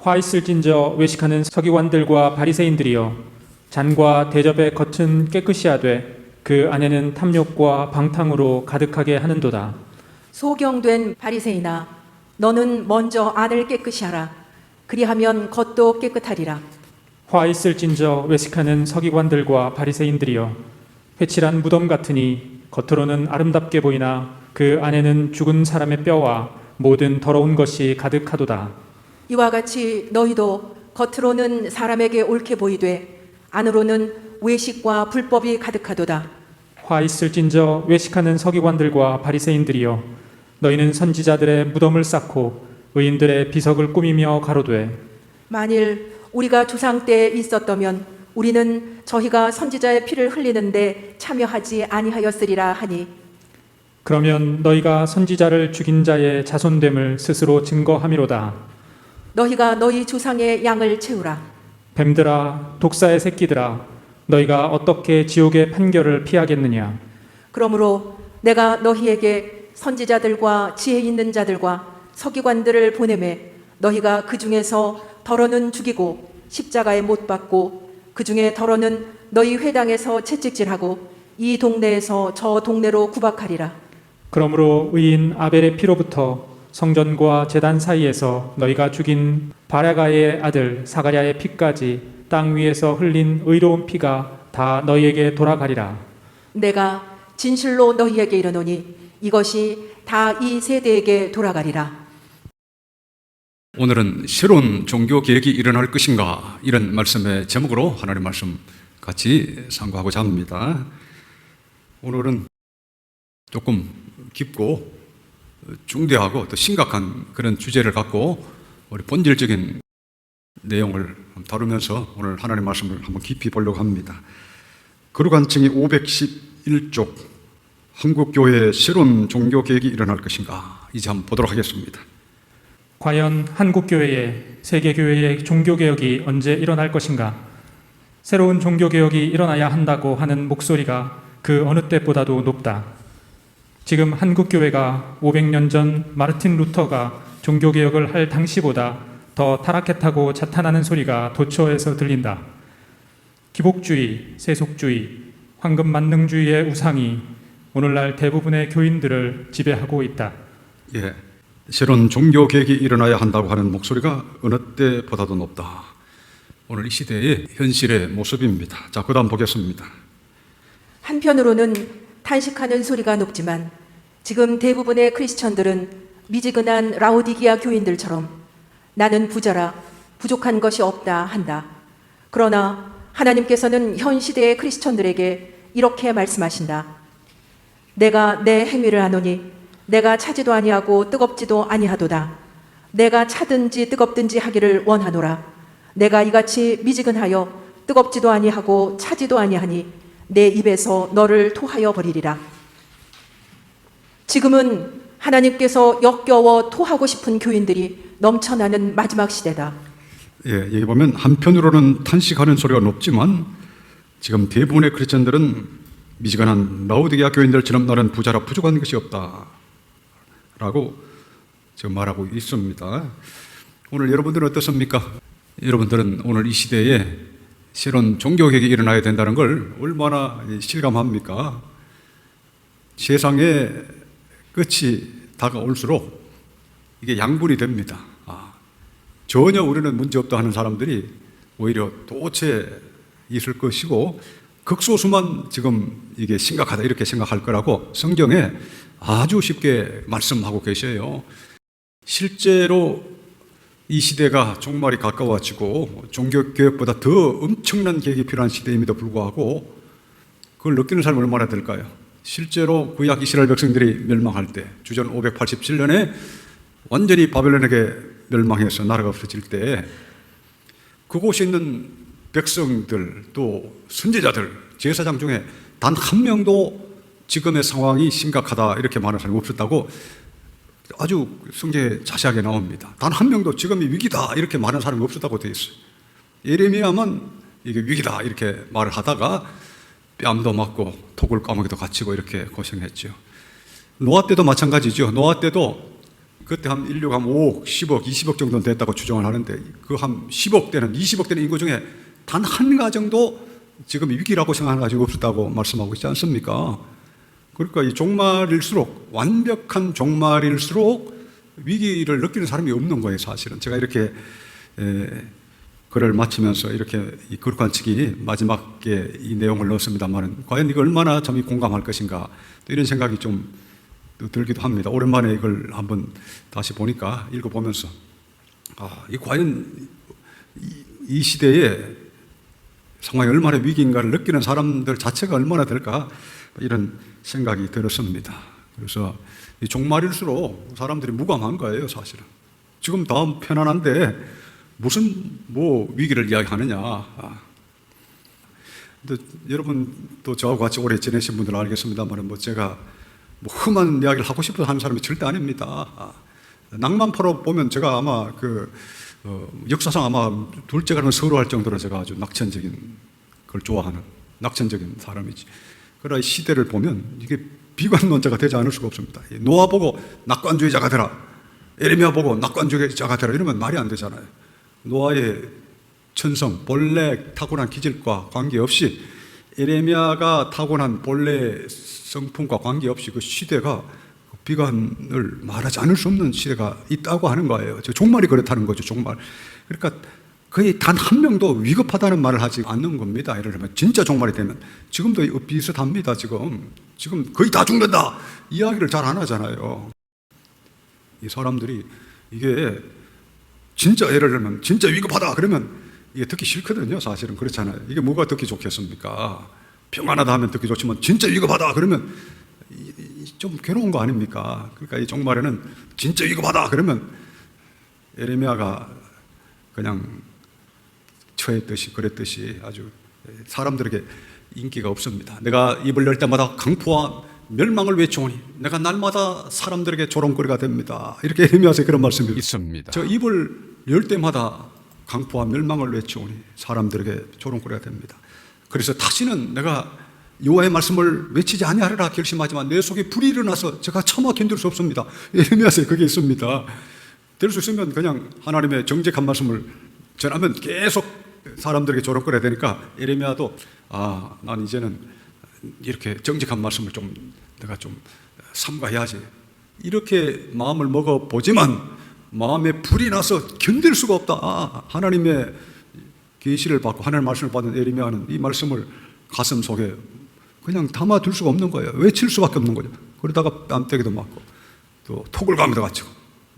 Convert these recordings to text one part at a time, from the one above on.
화 있을진저 외식하는 서기관들과 바리새인들이여, 잔과 대접의 겉은 깨끗이 하되 그 안에는 탐욕과 방탕으로 가득하게 하는도다. 소경된 바리새인아, 너는 먼저 안을 깨끗이 하라. 그리하면 겉도 깨끗하리라. 화 있을진저 외식하는 서기관들과 바리새인들이여, 회칠한 무덤 같으니 겉으로는 아름답게 보이나 그 안에는 죽은 사람의 뼈와 모든 더러운 것이 가득하도다. 이와 같이 너희도 겉으로는 사람에게 옳게 보이되 안으로는 외식과 불법이 가득하도다. 화 있을진저 외식하는 서기관들과 바리새인들이여, 너희는 선지자들의 무덤을 쌓고 의인들의 비석을 꾸미며 가로되, 만일 우리가 조상 때에 있었다면 우리는 저희가 선지자의 피를 흘리는데 참여하지 아니하였으리라 하니, 그러면 너희가 선지자를 죽인 자의 자손됨을 스스로 증거함이로다. 너희가 너희 조상의 양을 채우라. 뱀들아, 독사의 새끼들아, 너희가 어떻게 지옥의 판결을 피하겠느냐? 그러므로 내가 너희에게 선지자들과 지혜 있는 자들과 서기관들을 보내매 너희가 그 중에서 더러는 죽이고 십자가에 못 박고 그 중에 더러는 너희 회당에서 채찍질하고 이 동네에서 저 동네로 구박하리라. 그러므로 의인 아벨의 피로부터 성전과 제단 사이에서 너희가 죽인 바라가의 아들 사가랴의 피까지 땅 위에서 흘린 의로운 피가 다 너희에게 돌아가리라. 내가 진실로 너희에게 이르노니 이것이 다 이 세대에게 돌아가리라. 오늘은 새로운 종교 개혁이 일어날 것인가, 이런 말씀의 제목으로 하나님의 말씀 같이 상고하고자 합니다. 오늘은 조금 깊고 중대하고 또 심각한 그런 주제를 갖고 우리 본질적인 내용을 다루면서 오늘 하나님의 말씀을 한번 깊이 보려고 합니다. 거룩한증이 511쪽, 한국교회의 새로운 종교 개혁이 일어날 것인가, 이제 한번 보도록 하겠습니다. 과연 한국교회의, 세계교회의 종교개혁이 언제 일어날 것인가? 새로운 종교개혁이 일어나야 한다고 하는 목소리가 그 어느 때보다도 높다. 지금 한국교회가 500년 전 마르틴 루터가 종교개혁을 할 당시보다 더 타락했다고 자탄하는 소리가 도처에서 들린다. 기복주의, 세속주의, 황금만능주의의 우상이 오늘날 대부분의 교인들을 지배하고 있다. 예, 새로운 종교 개혁이 일어나야 한다고 하는 목소리가 어느 때보다도 높다. 오늘 이 시대의 현실의 모습입니다. 자, 그 다음 보겠습니다. 한편으로는 탄식하는 소리가 높지만 지금 대부분의 크리스천들은 미지근한 라오디기아 교인들처럼 나는 부자라 부족한 것이 없다 한다. 그러나 하나님께서는 현 시대의 크리스천들에게 이렇게 말씀하신다. 내가 내 행위를 아노니 내가 차지도 아니하고 뜨겁지도 아니하도다. 내가 차든지 뜨겁든지 하기를 원하노라. 내가 이같이 미지근하여 뜨겁지도 아니하고 차지도 아니하니 내 입에서 너를 토하여 버리리라. 지금은 하나님께서 역겨워 토하고 싶은 교인들이 넘쳐나는 마지막 시대다. 예, 여기 보면 한편으로는 탄식하는 소리가 높지만 지금 대부분의 크리스천들은 미지근한 라오디게아 교인들처럼 나는 부자라 부족한 것이 없다 라고 지금 말하고 있습니다. 오늘 여러분들은 어떻습니까? 여러분들은 오늘 이 시대에 새로운 종교개혁이 일어나야 된다는 걸 얼마나 실감합니까? 세상의 끝이 다가올수록 이게 양분이 됩니다. 전혀 우리는 문제없다 하는 사람들이 오히려 도체 있을 것이고 극소수만 지금 이게 심각하다 이렇게 생각할 거라고 성경에 아주 쉽게 말씀하고 계셔요. 실제로 이 시대가 종말이 가까워지고 종교개혁보다 더 엄청난 개혁이 필요한 시대임에도 불구하고 그걸 느끼는 사람이 얼마나 될까요? 실제로 구약 이스라엘 백성들이 멸망할 때 주전 587년에 완전히 바벨론에게 멸망해서 나라가 없어질 때 그곳에 있는 백성들 또 선지자들 제사장 중에 단 한 명도 지금의 상황이 심각하다 이렇게 말하는 사람이 없었다고 아주 성경에 자세하게 나옵니다. 단 한 명도 지금이 위기다 이렇게 말하는 사람이 없었다고 되어 있어요. 예레미야만 이게 위기다 이렇게 말을 하다가 뺨도 맞고 토굴 까마귀도 갇히고 이렇게 고생했죠. 노아 때도 마찬가지죠. 노아 때도 그때 한 인류가 한 5억, 10억, 20억 정도는 됐다고 추정을 하는데 그 한 10억 되는, 20억 되는 인구 중에 단 한 가정도 지금 위기라고 생각하는 가정이 없었다고 말씀하고 있지 않습니까? 그러니까 이 종말일수록, 완벽한 종말일수록 위기를 느끼는 사람이 없는 거예요, 사실은. 제가 이렇게 글을 마치면서 이렇게 이 거룩한 측이 마지막에 이 내용을 넣었습니다만, 과연 이거 얼마나 참 공감할 것인가, 또 이런 생각이 좀 들기도 합니다. 오랜만에 이걸 한번 다시 보니까, 읽어보면서, 이 과연 이 시대에 상황이 얼마나 위기인가를 느끼는 사람들 자체가 얼마나 될까, 이런 생각이 들었습니다. 그래서 이 종말일수록 사람들이 무감한 거예요, 사실은. 지금 다음 편안한데 무슨 뭐 위기를 이야기하느냐. 근데 여러분 또 저하고 같이 오래 지내신 분들은 알겠습니다만, 뭐 제가 뭐 험한 이야기를 하고 싶어서 하는 사람이 절대 아닙니다. 낭만포로 보면 제가 아마 역사상 아마 둘째가는 서로할 정도로 제가 아주 낙천적인 걸 좋아하는 낙천적인 사람이지. 그러나 이 시대를 보면 이게 비관론자가 되지 않을 수가 없습니다. 노아 보고 낙관주의자가 되라, 에레미야 보고 낙관주의자가 되라, 이러면 말이 안 되잖아요. 노아의 천성, 본래 타고난 기질과 관계없이, 에레미야가 타고난 본래 성품과 관계없이 그 시대가 비관을 말하지 않을 수 없는 시대가 있다고 하는 거예요. 종말이 그렇다는 거죠, 종말. 그러니까 거의 단 한 명도 위급하다는 말을 하지 않는 겁니다. 예를 들면 진짜 종말이 되면. 지금도 비슷합니다. 지금 거의 다 죽는다 이야기를 잘 안 하잖아요. 이 사람들이 이게 진짜, 예를 들면 진짜 위급하다 그러면 이게 듣기 싫거든요. 사실은 그렇잖아요. 이게 뭐가 듣기 좋겠습니까? 평안하다 하면 듣기 좋지만 진짜 위급하다 그러면 좀 괴로운 거 아닙니까? 그러니까 이 종말에는 진짜 위급하다 그러면 에레미야가 그냥 처했듯이 그랬듯이 아주 사람들에게 인기가 없습니다. 내가 입을 열 때마다 강포와 멸망을 외쳐오니 내가 날마다 사람들에게 조롱거리가 됩니다. 이렇게 에레미야서 그런 말씀이 있습니다. 저 입을 열 때마다 강포와 멸망을 외쳐오니 사람들에게 조롱거리가 됩니다. 그래서 다시는 내가 여호와의 말씀을 외치지 아니하리라 결심하지만 내 속에 불이 일어나서 제가 차마 견딜 수 없습니다. 에레미야서에 그게 있습니다. 될 수 있으면 그냥 하나님의 정직한 말씀을 전하면 계속 사람들에게 조롱거려야 되니까 에레미야도 난 이제는 이렇게 정직한 말씀을 내가 좀 삼가해야지, 이렇게 마음을 먹어보지만 마음에 불이 나서 견딜 수가 없다. 하나님의 계시를 받고 하나님의 말씀을 받은 에레미야는 이 말씀을 가슴 속에 그냥 담아둘 수가 없는 거예요. 외칠 수밖에 없는 거죠. 그러다가 뺨때기도 맞고 또 톡을감도 갇히고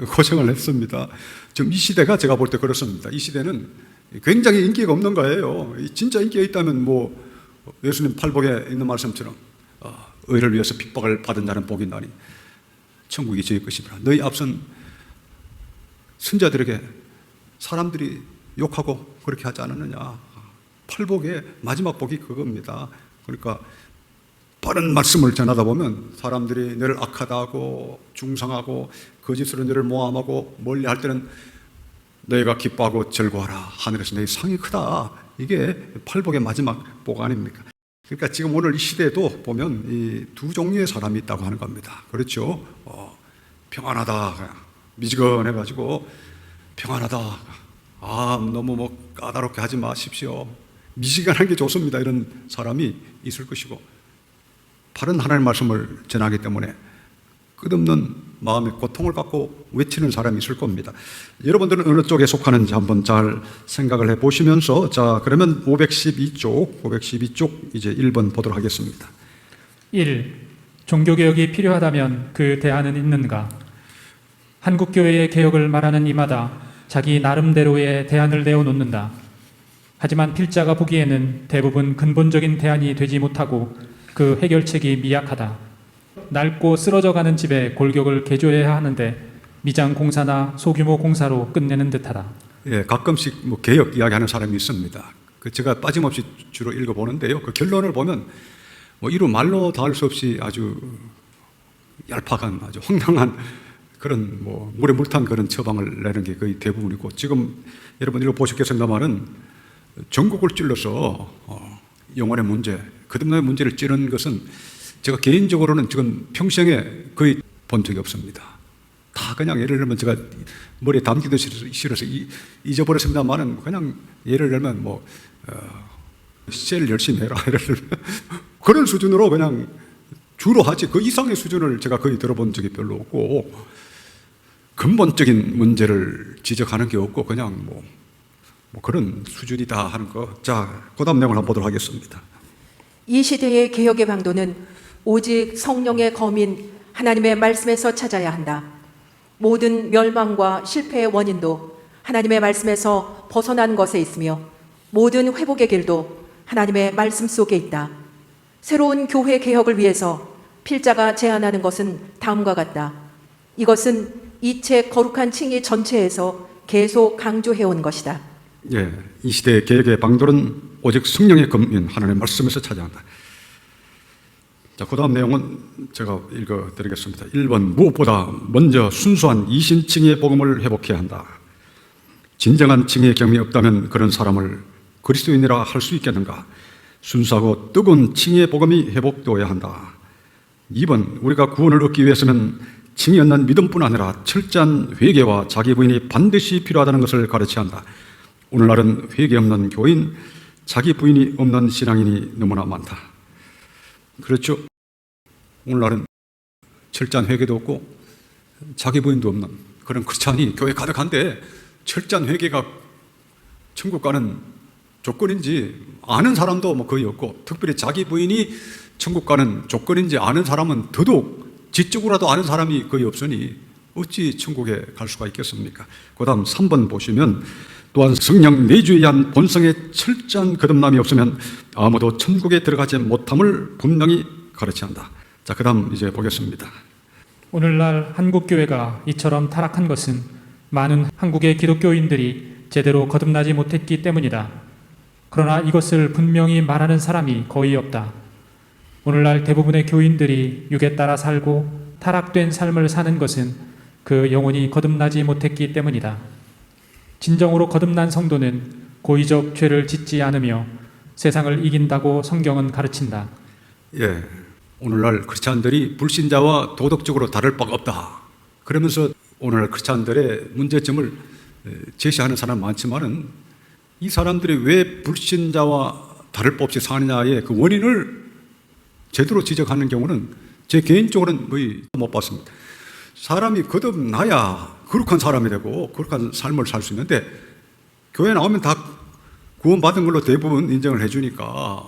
고생을 했습니다. 지금 이 시대가 제가 볼 때 그렇습니다. 이 시대는 굉장히 인기가 없는 거예요. 진짜 인기가 있다면 뭐 예수님 팔복에 있는 말씀처럼 의를 위해서 핍박을 받은 자는 복이 나니 천국이 저희 것이라. 너희 앞선 선자들에게 사람들이 욕하고 그렇게 하지 않았느냐. 팔복의 마지막 복이 그겁니다. 그러니까 바른 말씀을 전하다 보면 사람들이 너를 악하다 하고 중상하고 거짓으로 너를 모함하고 멀리할 때는 너희가 기뻐하고 즐거워하라. 하늘에서 너희 상이 크다. 이게 팔복의 마지막 복 아닙니까? 그러니까 지금 오늘 이 시대에도 보면 이 두 종류의 사람이 있다고 하는 겁니다. 그렇죠? 평안하다. 미지근해가지고 평안하다. 너무 뭐 까다롭게 하지 마십시오. 미지근한 게 좋습니다. 이런 사람이 있을 것이고, 바른 하나님의 말씀을 전하기 때문에 끝없는 마음의 고통을 갖고 외치는 사람이 있을 겁니다. 여러분들은 어느 쪽에 속하는지 한번 잘 생각을 해보시면서, 자, 그러면 512쪽 이제 1번 보도록 하겠습니다. 1. 종교개혁이 필요하다면 그 대안은 있는가? 한국교회의 개혁을 말하는 이마다 자기 나름대로의 대안을 내어놓는다. 하지만 필자가 보기에는 대부분 근본적인 대안이 되지 못하고 그 해결책이 미약하다. 낡고 쓰러져가는 집에 골격을 개조해야 하는데 미장 공사나 소규모 공사로 끝내는 듯하다. 예, 가끔씩 뭐 개혁 이야기하는 사람이 있습니다. 제가 빠짐없이 주로 읽어보는데요. 그 결론을 보면 뭐 이루 말로 닿을 수 없이 아주 얄팍한, 아주 황당한 그런 뭐 물에 물 탄 그런 처방을 내는 게 거의 대부분이고, 지금 여러분 읽어보셨겠습니다만은 전국을 찔러서 영혼의 문제, 거듭남의 문제를 찌르는 것은 제가 개인적으로는 지금 평생에 거의 본 적이 없습니다. 다 그냥 예를 들면 제가 머리에 담기도 싫어서 잊어버렸습니다만은 그냥 예를 들면 뭐 셀 열심히 해라 예를 들면 그런 수준으로 그냥 주로 하지 그 이상의 수준을 제가 거의 들어본 적이 별로 없고 근본적인 문제를 지적하는 게 없고 그냥 뭐 그런 수준이다 하는 거. 자, 그다음 내용을 한번 보도록 하겠습니다. 이 시대의 개혁의 방도는 오직 성령의 검인 하나님의 말씀에서 찾아야 한다. 모든 멸망과 실패의 원인도 하나님의 말씀에서 벗어난 것에 있으며 모든 회복의 길도 하나님의 말씀 속에 있다. 새로운 교회 개혁을 위해서 필자가 제안하는 것은 다음과 같다. 이것은 이 책 거룩한 칭의 전체에서 계속 강조해온 것이다. 예, 이 시대의 개혁의 방도는 오직 성령의 검인 하나님의 말씀에서 찾아야 한다. 자, 그 다음 내용은 제가 읽어드리겠습니다. 1번, 무엇보다 먼저 순수한 이신칭의의 복음을 회복해야 한다. 진정한 칭의의 경험이 없다면 그런 사람을 그리스도인이라 할 수 있겠는가? 순수하고 뜨거운 칭의의 복음이 회복되어야 한다. 2번, 우리가 구원을 얻기 위해서는 칭의 없는 믿음뿐 아니라 철저한 회개와 자기 부인이 반드시 필요하다는 것을 가르쳐야 한다. 오늘날은 회개 없는 교인, 자기 부인이 없는 신앙인이 너무나 많다. 그렇죠? 오늘날은 철저한 회개도 없고 자기 부인도 없는 그런 크리스찬이 교회 가득한데 철저한 회개가 천국 가는 조건인지 아는 사람도 뭐 거의 없고 특별히 자기 부인이 천국 가는 조건인지 아는 사람은 더더욱 지적으로라도 아는 사람이 거의 없으니 어찌 천국에 갈 수가 있겠습니까? 그 다음 3번 보시면 또한 성령 내주에 의한 본성의 철저한 거듭남이 없으면 아무도 천국에 들어가지 못함을 분명히 가르쳐야 한다. 자, 그 다음 이제 보겠습니다. 오늘날 한국교회가 이처럼 타락한 것은 많은 한국의 기독교인들이 제대로 거듭나지 못했기 때문이다. 그러나 이것을 분명히 말하는 사람이 거의 없다. 오늘날 대부분의 교인들이 육에 따라 살고 타락된 삶을 사는 것은 그 영혼이 거듭나지 못했기 때문이다. 진정으로 거듭난 성도는 고의적 죄를 짓지 않으며 세상을 이긴다고 성경은 가르친다. 예, 오늘날 크리스찬들이 불신자와 도덕적으로 다를 바가 없다. 그러면서 오늘날 크리스찬들의 문제점을 제시하는 사람 많지만은 이 사람들이 왜 불신자와 다를 바 없이 사느냐의 그 원인을 제대로 지적하는 경우는 제 개인적으로는 거의 못 봤습니다. 사람이 거듭나야 거룩한 사람이 되고 거룩한 삶을 살 수 있는데 교회 나오면 다 구원받은 걸로 대부분 인정을 해주니까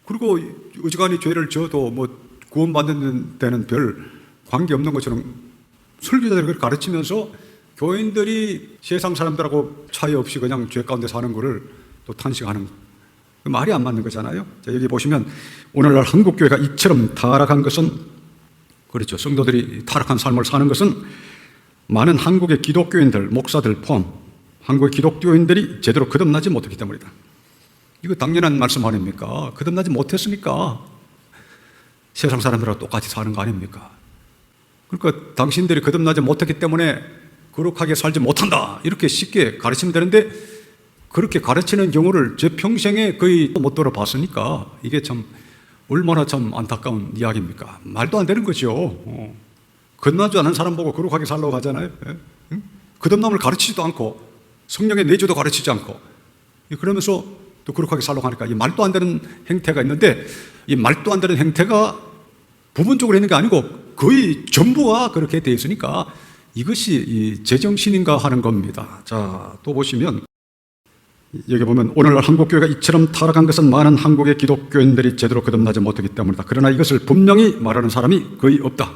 그리고 어지간히 죄를 져도 뭐 구원받는 데는 별 관계없는 것처럼 설교자들이 그렇게 가르치면서 교인들이 세상 사람들하고 차이 없이 그냥 죄 가운데 사는 거를 또 탄식하는 말이 안 맞는 거잖아요. 자, 여기 보시면 오늘날 한국교회가 이처럼 타락한 것은 그렇죠. 성도들이 타락한 삶을 사는 것은 많은 한국의 기독교인들, 목사들 포함 한국의 기독교인들이 제대로 거듭나지 못했기 때문이다. 이거 당연한 말씀 아닙니까? 거듭나지 못했으니까 세상 사람들하고 똑같이 사는 거 아닙니까? 그러니까 당신들이 거듭나지 못했기 때문에 거룩하게 살지 못한다 이렇게 쉽게 가르치면 되는데 그렇게 가르치는 경우를 제 평생에 거의 못 들어봤으니까 이게 참 얼마나 참 안타까운 이야기입니까? 말도 안 되는 거죠. 거듭나지 않은 사람 보고 거룩하게 살라고 하잖아요. 응? 거듭남을 가르치지도 않고 성령의 내주도 가르치지 않고 그러면서 또 거룩하게 살라고 하니까 이 말도 안 되는 행태가 있는데 이 말도 안 되는 행태가 부분적으로 있는 게 아니고 거의 전부가 그렇게 돼 있으니까 이것이 이 제정신인가 하는 겁니다. 자, 또 보시면 여기 보면 오늘날 한국교회가 이처럼 타락한 것은 많은 한국의 기독교인들이 제대로 거듭나지 못하기 때문이다. 그러나 이것을 분명히 말하는 사람이 거의 없다.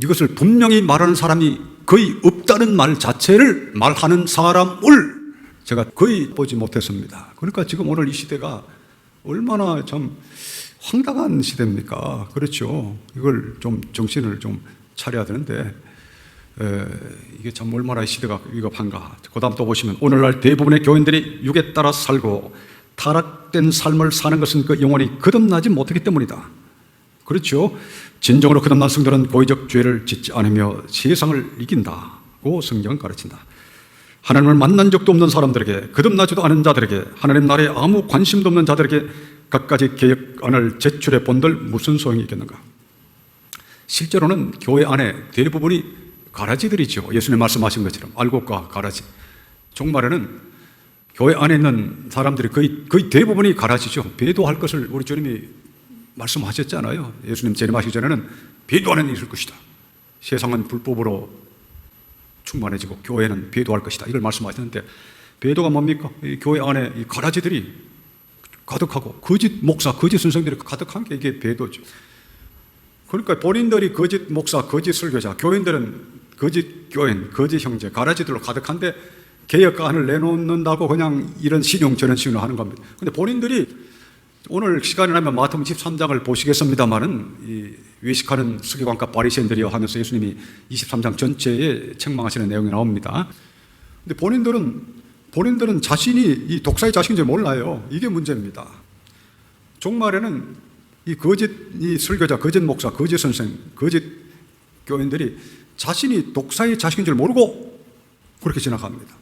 이것을 분명히 말하는 사람이 거의 없다는 말 자체를 말하는 사람을 제가 거의 보지 못했습니다. 그러니까 지금 오늘 이 시대가 얼마나 참 황당한 시대입니까? 그렇죠. 이걸 좀 정신을 좀 차려야 되는데 이게 참 얼마나 시대가 위급한가. 그 다음 또 보시면 오늘날 대부분의 교인들이 육에 따라 살고 타락된 삶을 사는 것은 그 영혼이 거듭나지 못하기 때문이다. 그렇죠. 진정으로 거듭난 성도는 고의적 죄를 짓지 않으며 세상을 이긴다고 성경은 가르친다. 하나님을 만난 적도 없는 사람들에게, 거듭나지도 않은 자들에게, 하나님 나라에 아무 관심도 없는 자들에게 갖가지 개혁안을 제출해 본들 무슨 소용이 있겠는가. 실제로는 교회 안에 대부분이 가라지들이죠. 예수님 말씀하신 것처럼 알곡과 가라지. 종말에는 교회 안에 있는 사람들이 거의 대부분이 가라지죠. 배도할 것을 우리 주님이 말씀하셨잖아요. 예수님 재림하시기 전에는 배도하는 일이 있을 것이다. 세상은 불법으로 충만해지고 교회는 배도할 것이다. 이걸 말씀하셨는데 배도가 뭡니까? 이 교회 안에 이 가라지들이 가득하고 거짓 목사, 거짓 선생들이 가득한 게 이게 배도죠. 그러니까 본인들이 거짓 목사, 거짓 설교자, 교인들은 거짓 교인, 거짓 형제, 가라지들로 가득한데 개혁안을 내놓는다고 그냥 이런 신용 저런 신용을 하는 겁니다. 근데 본인들이 오늘 시간이 나면 마태복음 23장을 보시겠습니다만은 이 외식하는 서기관과 바리새인들이여 하면서 예수님이 23장 전체에 책망하시는 내용이 나옵니다. 근데 본인들은 자신이 이 독사의 자식인지 몰라요. 이게 문제입니다. 종말에는 이 거짓 이 설교자, 거짓 목사, 거짓 선생, 거짓 교인들이 자신이 독사의 자식인 줄 모르고 그렇게 지나갑니다.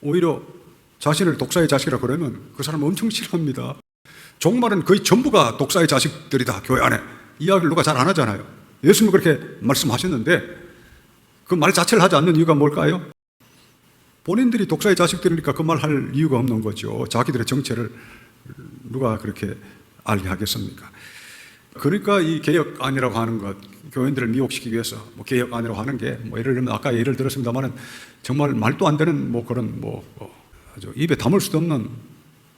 오히려 자신을 독사의 자식이라고 그러면 그 사람은 엄청 싫어합니다. 종말은 거의 전부가 독사의 자식들이다. 교회 안에 이야기를 누가 잘 안 하잖아요. 예수님이 그렇게 말씀하셨는데 그 말 자체를 하지 않는 이유가 뭘까요? 본인들이 독사의 자식들이니까 그 말 할 이유가 없는 거죠. 자기들의 정체를 누가 그렇게 알게 하겠습니까? 그러니까 이 개혁안이라고 하는 것, 교인들을 미혹시키기 위해서 뭐 개혁안이라고 하는 게 뭐 예를 들면 아까 예를 들었습니다만은 정말 말도 안 되는 뭐 그런 아주 입에 담을 수도 없는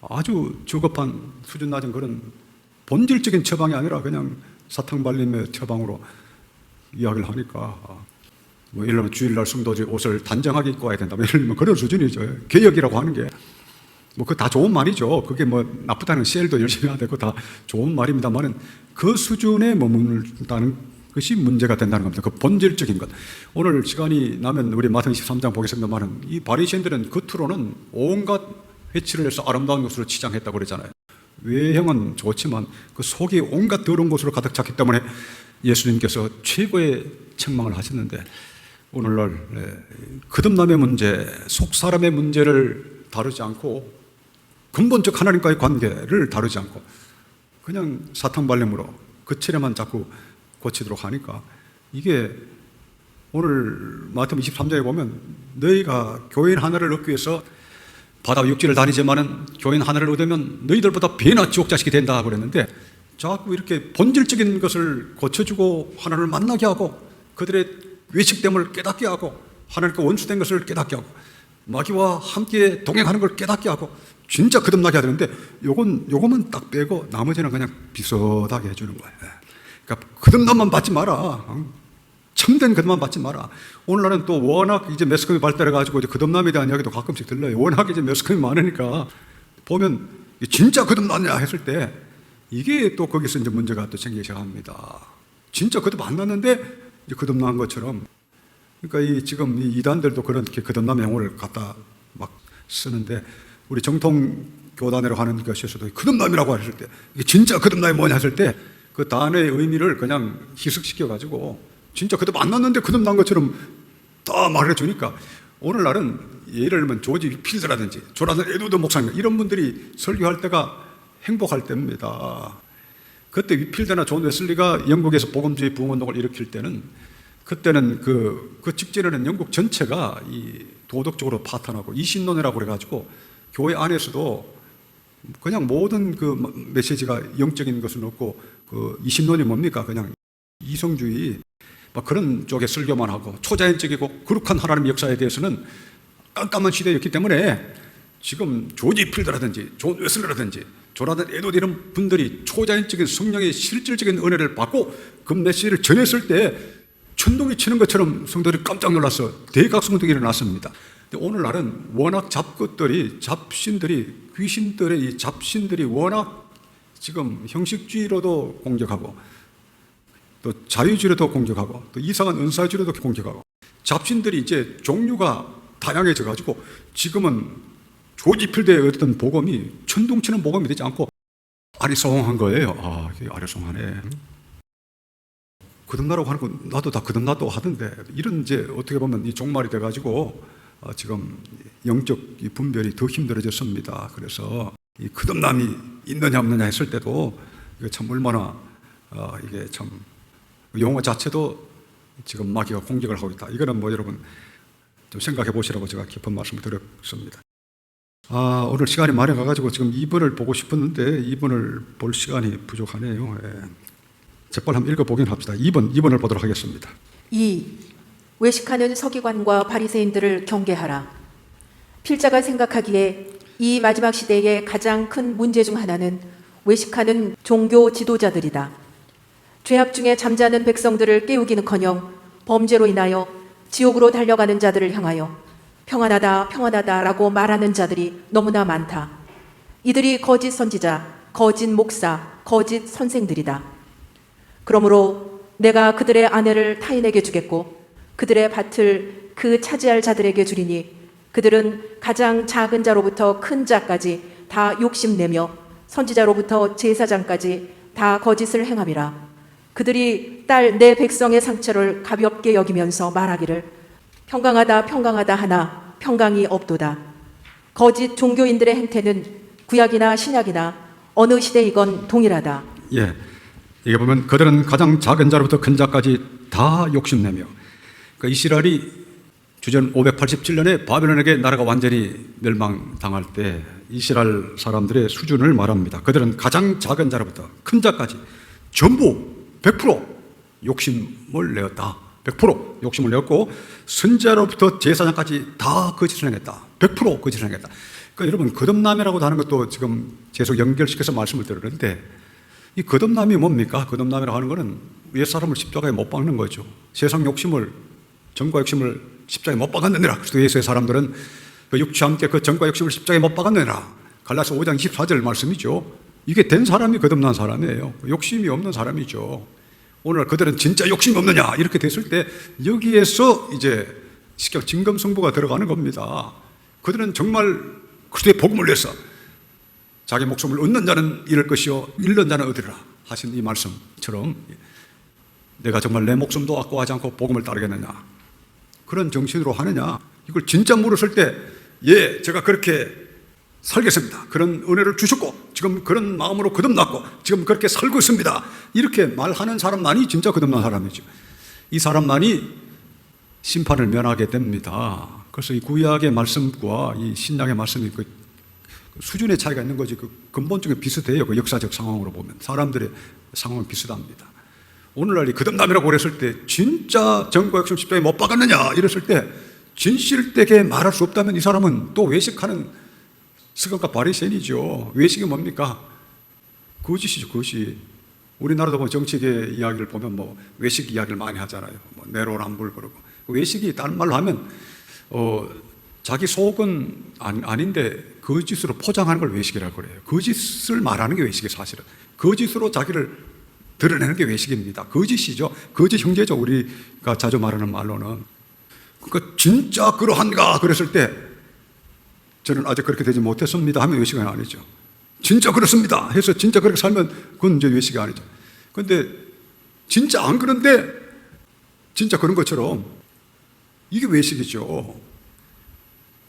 아주 저급한 수준 낮은 그런 본질적인 처방이 아니라 그냥 사탕 발림의 처방으로 이야기를 하니까 뭐 예를 들면 주일날 성도지 옷을 단정하게 입고 와야 된다. 뭐 예를 들면 그런 수준이죠. 개혁이라고 하는 게 뭐 그 다 좋은 말이죠. 그게 뭐 나쁘다는 셀도 열심히 해야 되고 다 좋은 말입니다만은 그 수준에 머무른다는 것이 문제가 된다는 겁니다. 그 본질적인 것. 오늘 시간이 나면 우리 마태복음 23장 보겠습니다만은 이 바리새인들은 겉으로는 온갖 회치를 해서 아름다운 것으로 치장했다고 그러잖아요. 외형은 좋지만 그 속이 온갖 더러운 것으로 가득 찼기 때문에 예수님께서 최고의 책망을 하셨는데 오늘날 거듭남의 문제, 속 사람의 문제를 다루지 않고 근본적 하나님과의 관계를 다루지 않고 그냥 사탕 발림으로 그 체례만 자꾸 고치도록 하니까 이게 오늘 마태복음 23장에 보면 너희가 교인 하나를 얻기 위해서 바다 육지를 다니지만은 교인 하나를 얻으면 너희들보다 배나 지옥 자식이 된다 그랬는데 자꾸 이렇게 본질적인 것을 고쳐주고 하나님을 만나게 하고 그들의 외식됨을 깨닫게 하고 하나님과 원수된 것을 깨닫게 하고 마귀와 함께 동행하는 걸 깨닫게 하고 진짜 거듭나게 하는데 요거만 딱 빼고 나머지는 그냥 비슷하게 해주는 거예요. 그러니까 거듭남만 받지 마라. 참된 거듭남 받지 마라. 오늘날은 또 워낙 이제 매스컴이 발달해가지고 이제 거듭남에 대한 이야기도 가끔씩 들려요. 워낙 이제 매스컴이 많으니까 보면 진짜 거듭났냐 했을 때 이게 또 거기서 이제 문제가 또 생기기 시작합니다. 진짜 거듭 안 났는데 이제 거듭난 것처럼 그러니까 지금 이 이단들도 그렇게 거듭남 용어를 갖다 막 쓰는데 우리 정통 교단이라고 하는 것에서도 거듭남이라고 했을 때 이게 진짜 거듭남이 뭐냐 했을 때 그 단어의 의미를 그냥 희석시켜가지고 진짜 거듭 안 났는데 거듭난 것처럼 다 말해주니까 오늘날은 예를 들면 조지 필드라든지 조나단 에드워드 목사님 이런 분들이 설교할 때가 행복할 때입니다. 그때 위필드나 존 웨슬리가 영국에서 복음주의 부흥운동을 일으킬 때는 그때는 그 직전에는 영국 전체가 이 도덕적으로 파탄하고 이신론이라고 그래가지고 교회 안에서도 그냥 모든 그 메시지가 영적인 것은 없고 그 이신론이 뭡니까? 그냥 이성주의 막 그런 쪽에 설교만 하고 초자연적이고 거룩한 하나님의 역사에 대해서는 깜깜한 시대였기 때문에 지금 조지 필드라든지 존 웨슬리라든지 조나단 에드워드 이런 분들이 초자연적인 성령의 실질적인 은혜를 받고 그 메시지를 전했을 때 천둥이 치는 것처럼 성도들이 깜짝 놀라서 대각성동이 일어났습니다. 근데 오늘날은 워낙 잡것들이 잡신들이 귀신들의 이 잡신들이 워낙 지금 형식주의로도 공격하고 또 자유주의로도 공격하고 또 이상한 은사주의로도 공격하고 잡신들이 이제 종류가 다양해져 가지고 지금은 조지 필드의 어떤 복음이 천둥치는 복음이 되지 않고 아리송한 거예요. 아, 이게 아리송하네. 거듭나라고 하는 건 나도 다 거듭나도 하던데 이런 이제 어떻게 보면 이 종말이 돼가지고 지금 영적 이 분별이 더 힘들어졌습니다. 그래서 이 거듭남이 있느냐 없느냐 했을 때도 이게 참 얼마나 이게 참 용어 자체도 지금 마귀가 공격을 하고 있다. 이거는 뭐 여러분 좀 생각해 보시라고 제가 깊은 말씀을 드렸습니다. 오늘 시간이 많이 가가지고 지금 2번을 보고 싶었는데 2번을 볼 시간이 부족하네요. 예. 제발 한번 읽어보긴 합시다. 2번을 보도록 하겠습니다. 2. 외식하는 서기관과 바리새인들을 경계하라. 필자가 생각하기에 이 마지막 시대의 가장 큰 문제 중 하나는 외식하는 종교 지도자들이다. 죄악 중에 잠자는 백성들을 깨우기는커녕 범죄로 인하여 지옥으로 달려가는 자들을 향하여 평안하다, 평안하다라고 말하는 자들이 너무나 많다. 이들이 거짓 선지자, 거짓 목사, 거짓 선생들이다. 그러므로 내가 그들의 아내를 타인에게 주겠고 그들의 밭을 그 차지할 자들에게 주리니 그들은 가장 작은 자로부터 큰 자까지 다 욕심내며 선지자로부터 제사장까지 다 거짓을 행함이라. 그들이 딸 내 백성의 상처를 가볍게 여기면서 말하기를 평강하다 평강하다 하나 평강이 없도다. 거짓 종교인들의 행태는 구약이나 신약이나 어느 시대이건 동일하다. 예, 이게 보면 그들은 가장 작은 자로부터 큰 자까지 다 욕심내며, 그러니까 이스라엘이 주전 587년에 바벨론에게 나라가 완전히 멸망당할 때 이스라엘 사람들의 수준을 말합니다. 그들은 가장 작은 자로부터 큰 자까지 전부 100% 욕심을 내었다. 100% 욕심을 내었고 선지자로부터 제사장까지 다 거짓을 행했다. 100% 거짓을 행했다. 그러니까 여러분 거듭남이라고 하는 것도 지금 계속 연결시켜서 말씀을 드렸는데 이 거듭남이 뭡니까? 거듭남이라고 하는 것은 옛사람을 십자가에 못 박는 거죠. 세상 욕심을, 정과 욕심을 십자가에 못 박았느니라. 그리스도 예수의 사람들은 그 육체와 함께 그 정과 욕심을 십자가에 못 박았느니라. 갈라서 5장 24절 말씀이죠. 이게 된 사람이 거듭난 사람이에요. 욕심이 없는 사람이죠. 오늘 그들은 진짜 욕심이 없느냐 이렇게 됐을 때 여기에서 이제 식격 진검승부가 들어가는 겁니다. 그들은 정말 그리스도의 복음을 위해서 자기 목숨을 얻는 자는 잃을 것이요 잃는 자는 얻으리라 하신 이 말씀처럼 내가 정말 내 목숨도 아까워하지 않고 복음을 따르겠느냐 그런 정신으로 하느냐 이걸 진짜 물었을 때 예, 제가 그렇게 살겠습니다. 그런 은혜를 주셨고 지금 그런 마음으로 거듭났고 지금 그렇게 살고 있습니다. 이렇게 말하는 사람만이 진짜 거듭난 사람이죠. 이 사람만이 심판을 면하게 됩니다. 그래서 이 구약의 말씀과 이 신약의 말씀이 그 수준의 차이가 있는 거지 그 근본적인 비슷해요. 그 역사적 상황으로 보면 사람들의 상황은 비슷합니다. 오늘날 이 거듭남이라고 그랬을 때 진짜 정과 욕심 십자가에 못 박았느냐 이랬을 때 진실되게 말할 수 없다면 이 사람은 또 외식하는 스가과 바리새인이죠. 외식이 뭡니까? 거짓이죠, 거짓. 우리나라도 뭐 정치계 이야기를 보면 뭐 외식 이야기를 많이 하잖아요. 뭐 내로남불 그러고 외식이 다른 말로 하면 자기 속은 아닌데 거짓으로 포장하는 걸 외식이라고 그래요. 거짓을 말하는 게 외식이에요, 사실은. 거짓으로 자기를 드러내는 게 외식입니다. 거짓이죠. 거짓 형제죠. 우리가 자주 말하는 말로는. 그러니까 진짜 그러한가 그랬을 때 저는 아직 그렇게 되지 못했습니다 하면 외식은 아니죠. 진짜 그렇습니다 해서 진짜 그렇게 살면 그건 이제 외식이 아니죠. 그런데 진짜 안 그런데 진짜 그런 것처럼 이게 외식이죠.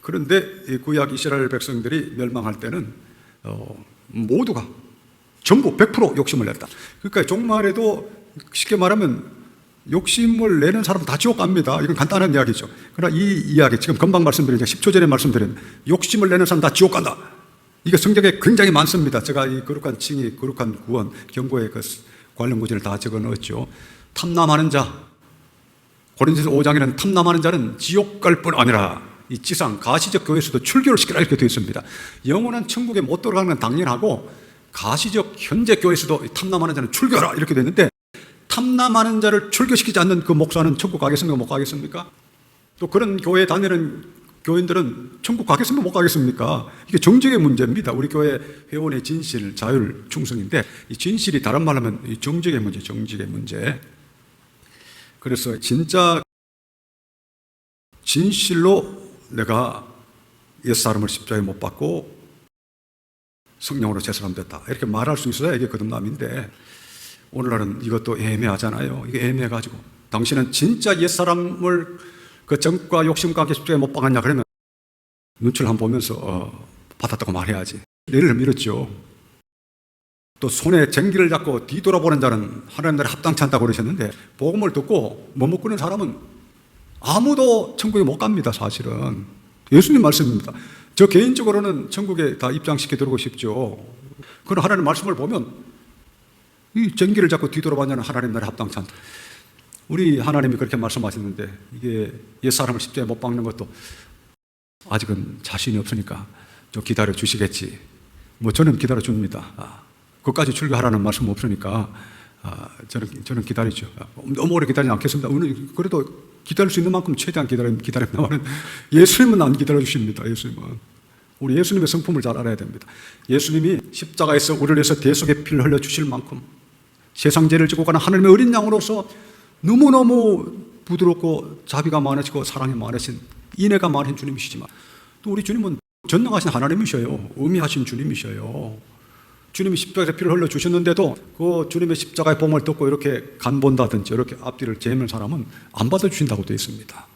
그런데 이 구약 이스라엘 백성들이 멸망할 때는 모두가 전부 100% 욕심을 냈다. 그러니까 종말에도 쉽게 말하면 욕심을 내는 사람은 다 지옥 갑니다. 이건 간단한 이야기죠. 그러나 이 이야기, 지금 금방 말씀드린 10초 전에 말씀드린 욕심을 내는 사람 다 지옥 간다. 이게 성경에 굉장히 많습니다. 제가 이 거룩한 칭의, 거룩한 구원, 경고의 그 관련 구절을 다 적어 넣었죠. 탐남하는 자, 고린도서 5장에는 탐남하는 자는 지옥 갈 뿐 아니라 이 지상 가시적 교회에서도 출교를 시키라 이렇게 되어 있습니다. 영원한 천국에 못 들어가는 건 당연하고 가시적 현재 교회에서도 탐남하는 자는 출교하라 이렇게 되어 있는데 탐남하는 자를 출교시키지 않는 그 목사는 천국 가겠습니까? 못 가겠습니까? 또 그런 교회에 다니는 교인들은 천국 가겠습니까? 못 가겠습니까? 이게 정직의 문제입니다. 우리 교회 회원의 진실, 자율, 충성인데 이 진실이 다른 말로 하면 이 정직의 문제, 정직의 문제. 그래서 진짜 진실로 내가 옛사람을 십자가에 못 박고 성령으로 제 사람 됐다. 이렇게 말할 수 있어야 이게 거듭남인데 오늘날은 이것도 애매하잖아요. 이게 애매해가지고 당신은 진짜 옛사람을 그 정과 욕심과 함께 십자가에 못 박았냐 그러면 눈치를 한번 보면서 받았다고 말해야지. 예를 밀었죠. 또 손에 쟁기를 잡고 뒤돌아보는 자는 하나님 나라에 합당치 않다고 그러셨는데, 복음을 듣고 머뭇거리는 사람은 아무도 천국에 못 갑니다. 사실은 예수님 말씀입니다. 저 개인적으로는 천국에 다 입장시켜 드리고 싶죠. 그런 하나님 말씀을 보면 이 쟁기를 잡고 뒤돌아보는 자는 하나님 나라에 합당치 않다. 우리 하나님이 그렇게 말씀하셨는데, 이게 옛사람을 십자가에 못 박는 것도 아직은 자신이 없으니까 좀 기다려 주시겠지. 뭐 저는 기다려 줍니다. 그까지 출가하라는 말씀 없으니까 저는 기다리죠. 너무 오래 기다리지 않겠습니다. 오늘 그래도 기다릴 수 있는 만큼 최대한 기다립니다만 예수님은 안 기다려 주십니다. 예수님은. 우리 예수님의 성품을 잘 알아야 됩니다. 예수님이 십자가에서 우리를 위해서 대속의 피를 흘려 주실 만큼 세상 죄를 지고 가는 하나님의 어린 양으로서 너무너무 부드럽고 자비가 많으시고 사랑이 많으신, 인애가 많으신 주님이시지만, 또 우리 주님은 전능하신 하나님이셔요. 의미하신 주님이셔요. 주님이 십자가에서 피를 흘려 주셨는데도 그 주님의 십자가의 보험을 듣고 이렇게 간 본다든지 이렇게 앞뒤를 재는 사람은 안 받아주신다고 되어 있습니다.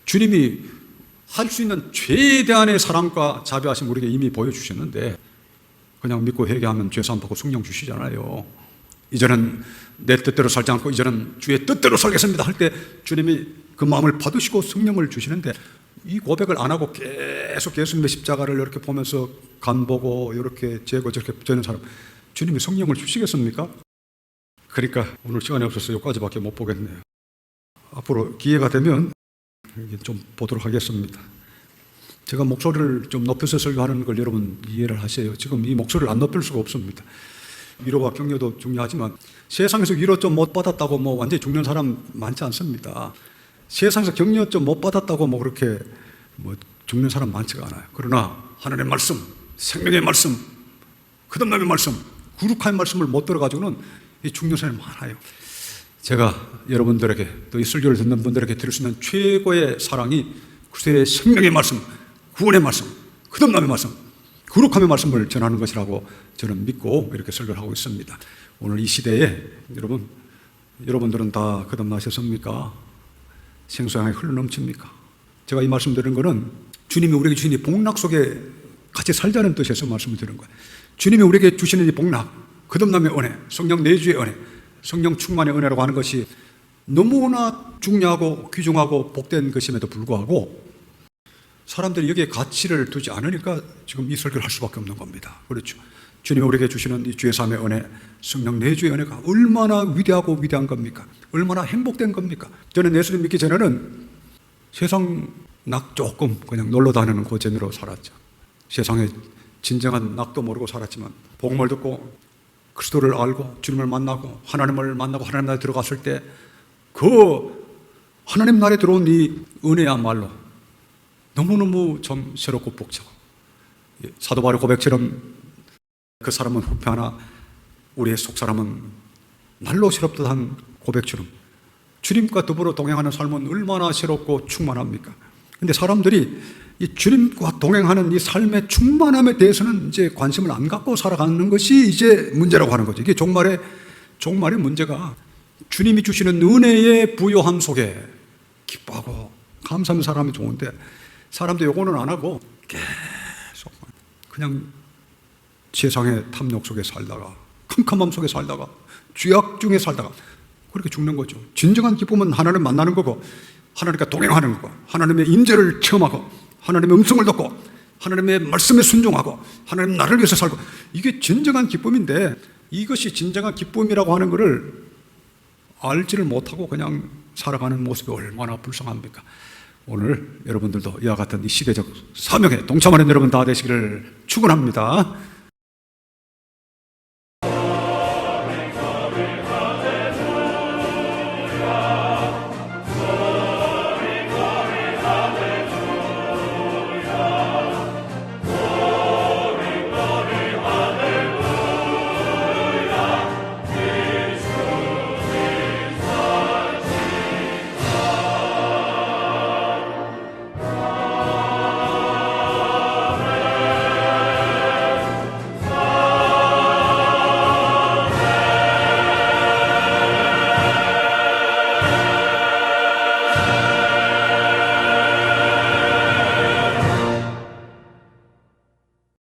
주님이 할 수 있는 최대한의 사랑과 자비하심 우리에게 이미 보여주셨는데, 그냥 믿고 회개하면 죄사함 받고 성령 주시잖아요. 이제는 내 뜻대로 살지 않고 이제는 주의 뜻대로 살겠습니다 할 때 주님이 그 마음을 받으시고 성령을 주시는데, 이 고백을 안 하고 계속 예수님의 십자가를 이렇게 보면서 간 보고 이렇게 재고 저렇게 되는 사람, 주님이 성령을 주시겠습니까? 그러니까 오늘 시간이 없어서 여기까지밖에 못 보겠네요. 앞으로 기회가 되면 좀 보도록 하겠습니다. 제가 목소리를 좀 높여서 설교하는 걸 여러분 이해를 하세요. 지금 이 목소리를 안 높일 수가 없습니다. 위로와 격려도 중요하지만 세상에서 위로 좀 못 받았다고 뭐 완전히 죽는 사람 많지 않습니다. 세상에서 격려 좀 못 받았다고 뭐 그렇게 뭐 죽는 사람 많지가 않아요. 그러나 하나님의 말씀, 생명의 말씀, 거듭남의 말씀, 거룩한 말씀을 못 들어가지고는 이 죽는 사람이 많아요. 제가 여러분들에게 또 이 설교를 듣는 분들에게 드릴 수 있는 최고의 사랑이 그리스도의 생명의 말씀, 구원의 말씀, 거듭남의 말씀, 거룩함의 말씀을 전하는 것이라고 저는 믿고 이렇게 설교를 하고 있습니다. 오늘 이 시대에 여러분들은 다 거듭나셨습니까? 생수양이 흘러넘칩니까? 제가 이 말씀 드리는 것은 주님이 우리에게 주신 이 복락 속에 같이 살자는 뜻에서 말씀을 드리는 거예요. 주님이 우리에게 주시는 이 복락, 거듭남의 은혜, 성령 내주의 은혜, 성령 충만의 은혜라고 하는 것이 너무나 중요하고 귀중하고 복된 것임에도 불구하고 사람들이 여기에 가치를 두지 않으니까 지금 이 설교를 할 수밖에 없는 겁니다. 그렇죠. 주님이 우리에게 주시는 이 주의 삶의 은혜, 성령 내주의 은혜가 얼마나 위대하고 위대한 겁니까? 얼마나 행복된 겁니까? 저는 예수님 믿기 전에는 세상 낙 조금 그냥 놀러 다니는 그 재미로 살았죠. 세상에 진정한 낙도 모르고 살았지만 복음을 듣고 그리스도를 알고 주님을 만나고 하나님을 만나고 하나님 나라에 들어갔을 때 그 하나님 나라에 들어온 이 은혜야말로 너무너무 좀 새롭고 복잡하고, 사도 바울의 고백처럼 그 사람은 후패하나 우리의 속사람은 날로 새롭듯한 고백처럼 주님과 더불어 동행하는 삶은 얼마나 새롭고 충만합니까? 근데 사람들이 이 주님과 동행하는 이 삶의 충만함에 대해서는 이제 관심을 안 갖고 살아가는 것이 이제 문제라고 하는 거죠. 이게 종말의 문제가 주님이 주시는 은혜의 부요함 속에 기뻐하고 감사하는 사람이 좋은데, 사람들이 요거는 안 하고 계속 그냥 세상의 탐욕 속에 살다가 캄캄함 속에 살다가 죄악 중에 살다가 그렇게 죽는 거죠. 진정한 기쁨은 하나님 만나는 거고 하나님과 동행하는 거고 하나님의 임재를 체험하고 하나님의 음성을 듣고 하나님의 말씀에 순종하고 하나님 나를 위해서 살고, 이게 진정한 기쁨인데 이것이 진정한 기쁨이라고 하는 것을 알지를 못하고 그냥 살아가는 모습이 얼마나 불쌍합니까? 오늘 여러분들도 이와 같은 이 시대적 사명에 동참하는 여러분 다 되시기를 축원합니다.